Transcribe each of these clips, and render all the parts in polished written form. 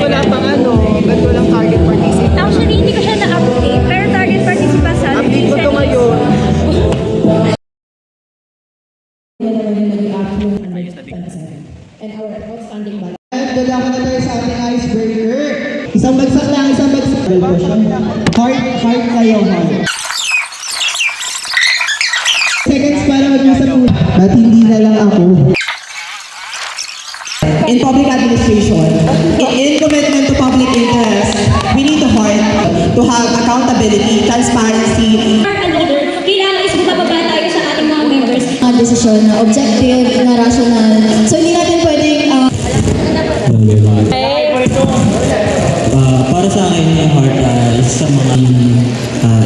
wala pang ano, ba't walang target participant? Actually, hindi ko siya na-update. Pero target participants sa Update ko to ngayon. Dala ko na tayo sa ating icebreaker. Isang bagsak lang, isang bagsak. Heart kayo, heart. Seconds para mag-usap po. At hindi na lang ako. In public administration, in commitment to public interest, we need the heart to have accountability, transparency. A leader, kailangan is bumababa tayo sa ating mga members. Mga desisyon na objective, na rational. So hindi natin pwedeng Para sa akin, yung heart isa sa mga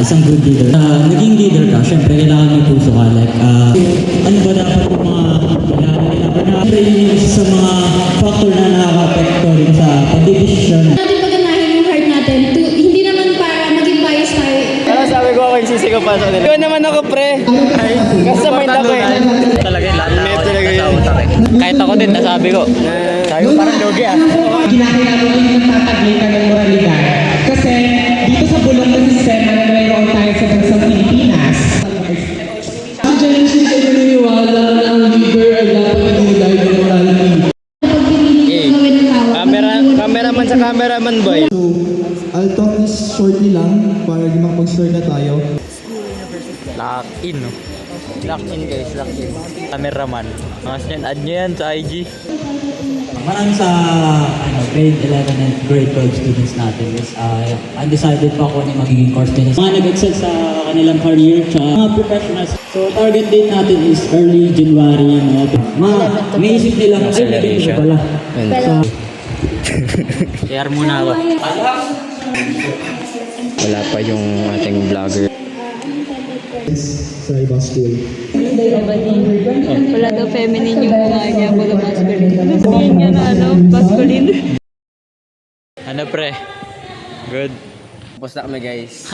isang good leader. Naging leader ka, syempre kailangan may puso ka. Like, ano ba dapat yung mga syempre yun isa sa mga factor na nakaka-apekto rin sa pagdidesisyon. natin paganahin yung heart natin. Hindi naman para maging bias tayo. Pero sabi ko ako yung sisi ko pa sa nila. Ikaw naman ako, pre. Kasi sa mind ako eh. Talaga yung lahat na ako sa utak eh. Kahit ako din, nasabi ko. Sabi ko parang logi ah. Kinakailangan ko yung nagtataglitan ng moralidad. Kasi dito sa bulong ng sistema na mayroon tayo sa bansang Pilipinas. Ang generation kayo naniniwala na ang leader ay dapat mag-guide ng morality. Gawin ng tao. Cameraman sa cameraman, boy. So, I'll talk this shortly lang para di makapag-start na tayo. Lock in, no? Lock in guys, lock in. Cameraman. Mga yan, add nyo yan sa IG. Marami sa grade 11 and grade 12 students natin is undecided pa kung ano yung magiging course nila. Mga nag-excel sa kanilang career, tsaka mga professionals. So target date natin is early January. May isip nilang, ay, naging ko pala. So, Share muna ako. Wala pa yung ating vlogger. Sa ibang school. Wala daw feminine yung mga niya, puro masculine. Sabihin niya na masculine. Ano pre? Good. Tapos na kami, guys.